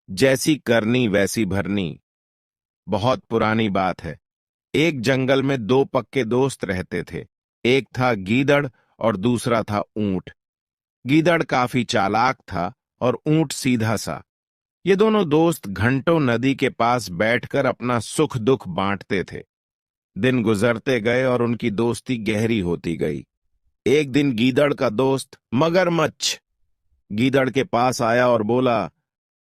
जैसी करनी वैसी भरनी। बहुत पुरानी बात है। एक जंगल में दो पक्के दोस्त रहते थे। एक था गीदड़ और दूसरा था ऊंट। गीदड़ काफी चालाक था और ऊंट सीधा सा। ये दोनों दोस्त घंटों नदी के पास बैठकर अपना सुख दुख बांटते थे। दिन गुजरते गए और उनकी दोस्ती गहरी होती गई। एक दिन गीदड़ का दोस्त मगरमच्छ गीदड़ के पास आया और बोला,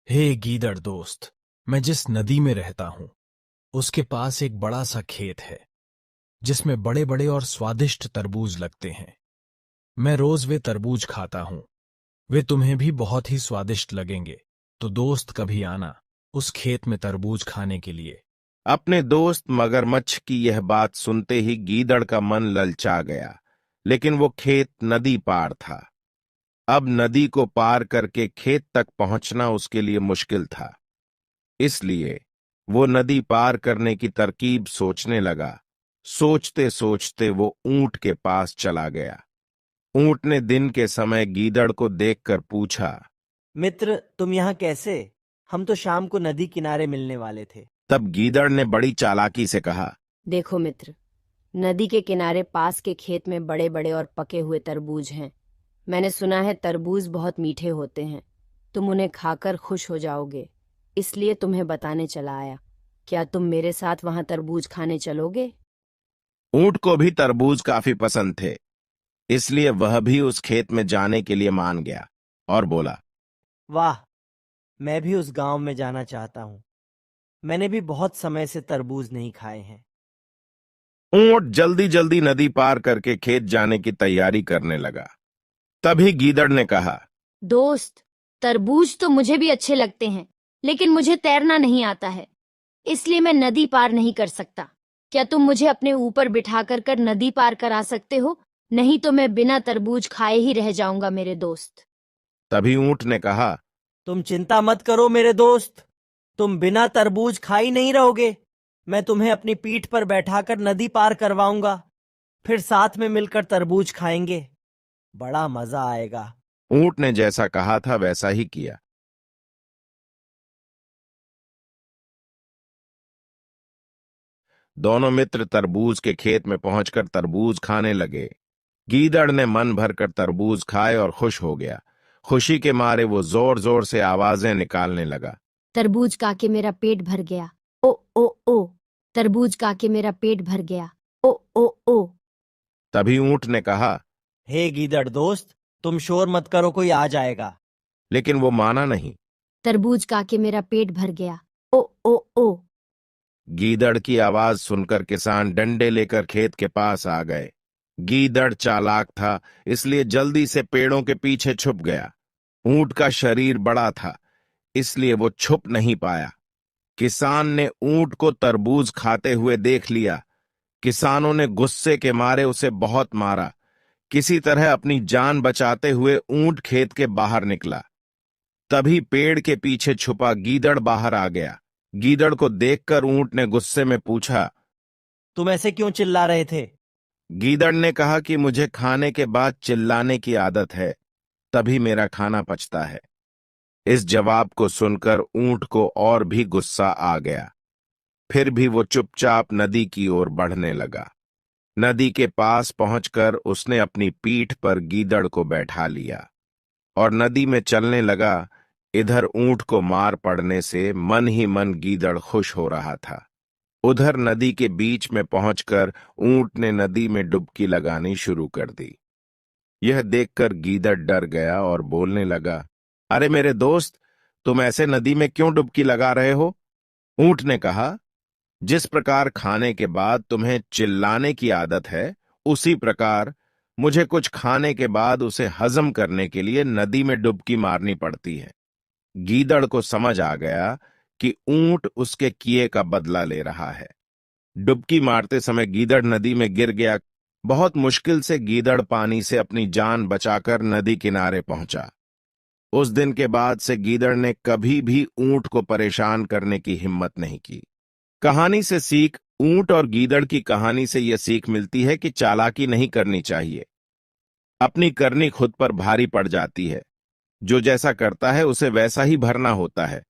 हे गीदड़ दोस्त, मैं जिस नदी में रहता हूं उसके पास एक बड़ा सा खेत है जिसमें बड़े बड़े और स्वादिष्ट तरबूज लगते हैं। मैं रोज वे तरबूज खाता हूं। वे तुम्हें भी बहुत ही स्वादिष्ट लगेंगे, तो दोस्त कभी आना उस खेत में तरबूज खाने के लिए। अपने दोस्त मगरमच्छ की यह बात सुनते ही गीदड़ का मन ललचा गया। लेकिन वो खेत नदी पार था। अब नदी को पार करके खेत तक पहुंचना उसके लिए मुश्किल था। इसलिए वो नदी पार करने की तरकीब सोचने लगा। सोचते सोचते वो ऊंट के पास चला गया। ऊंट ने दिन के समय गीदड़ को देखकर पूछा। मित्र, तुम यहाँ कैसे? हम तो शाम को नदी किनारे मिलने वाले थे। तब गीदड़ ने बड़ी चालाकी से कहा, देखो मित्र, नदी के किनारे पास के खेत में बड़े बड़े और पके हुए तरबूज हैं। मैंने सुना है तरबूज बहुत मीठे होते हैं। तुम उन्हें खाकर खुश हो जाओगे, इसलिए तुम्हें बताने चला आया। क्या तुम मेरे साथ वहां तरबूज खाने चलोगे? ऊंट को भी तरबूज काफी पसंद थे, इसलिए वह भी उस खेत में जाने के लिए मान गया और बोला, वाह, मैं भी उस गांव में जाना चाहता हूँ। मैंने भी बहुत समय से तरबूज नहीं खाए हैं। ऊंट जल्दी जल्दी नदी पार करके खेत जाने की तैयारी करने लगा। तभी गीदड़ ने कहा, दोस्त, तरबूज तो मुझे भी अच्छे लगते हैं, लेकिन मुझे तैरना नहीं आता है, इसलिए मैं नदी पार नहीं कर सकता। क्या तुम मुझे अपने ऊपर बिठाकर कर नदी पार करा सकते हो? नहीं तो मैं बिना तरबूज खाए ही रह जाऊंगा मेरे दोस्त। तभी ऊंट ने कहा, तुम चिंता मत करो मेरे दोस्त, तुम बिना तरबूज खाई नहीं रहोगे। मैं तुम्हें अपनी पीठ पर बैठाकर नदी पार करवाऊंगा। फिर साथ में मिलकर तरबूज खाएंगे। बड़ा मजा आएगा। ऊंट ने जैसा कहा था वैसा ही किया। दोनों मित्र तरबूज के खेत में पहुंचकर तरबूज खाने लगे। गीदड़ ने मन भरकर तरबूज खाए और खुश हो गया। खुशी के मारे वो जोर जोर से आवाजें निकालने लगा। तरबूज खा के मेरा पेट भर गया। ओ ओ ओ। तरबूज खा के मेरा पेट भर गया। ओ ओ ओ। तभी ऊंट ने कहा, हे गीदड़ दोस्त, तुम शोर मत करो, कोई आ जाएगा। लेकिन वो माना नहीं। तरबूज खा के मेरा पेट भर गया। ओ ओ ओ। गीदड़ की आवाज सुनकर किसान डंडे लेकर खेत के पास आ गए। गीदड़ चालाक था, इसलिए जल्दी से पेड़ों के पीछे छुप गया। ऊंट का शरीर बड़ा था, इसलिए वो छुप नहीं पाया। किसान ने ऊंट को तरबूज खाते हुए देख लिया। किसानों ने गुस्से के मारे उसे बहुत मारा। किसी तरह अपनी जान बचाते हुए ऊंट खेत के बाहर निकला। तभी पेड़ के पीछे छुपा गीदड़ बाहर आ गया। गीदड़ को देखकर ऊंट ने गुस्से में पूछा, तुम ऐसे क्यों चिल्ला रहे थे? गीदड़ ने कहा कि मुझे खाने के बाद चिल्लाने की आदत है, तभी मेरा खाना पचता है। इस जवाब को सुनकर ऊंट को और भी गुस्सा आ गया। फिर भी वो चुपचाप नदी की ओर बढ़ने लगा। नदी के पास पहुंचकर उसने अपनी पीठ पर गीदड़ को बैठा लिया और नदी में चलने लगा। इधर ऊंट को मार पड़ने से मन ही मन गीदड़ खुश हो रहा था। उधर नदी के बीच में पहुंचकर ऊंट ने नदी में डुबकी लगानी शुरू कर दी। यह देखकर गीदड़ डर गया और बोलने लगा, अरे मेरे दोस्त, तुम ऐसे नदी में क्यों डुबकी लगा रहे हो? ऊंट ने कहा, जिस प्रकार खाने के बाद तुम्हें चिल्लाने की आदत है, उसी प्रकार मुझे कुछ खाने के बाद उसे हजम करने के लिए नदी में डुबकी मारनी पड़ती है। गीदड़ को समझ आ गया कि ऊंट उसके किए का बदला ले रहा है। डुबकी मारते समय गीदड़ नदी में गिर गया। बहुत मुश्किल से गीदड़ पानी से अपनी जान बचाकर नदी किनारे पहुंचा। उस दिन के बाद से गीदड़ ने कभी भी ऊंट को परेशान करने की हिम्मत नहीं की। कहानी से सीख, ऊंट और गीदड़ की कहानी से यह सीख मिलती है कि चालाकी नहीं करनी चाहिए। अपनी करनी खुद पर भारी पड़ जाती है। जो जैसा करता है उसे वैसा ही भरना होता है।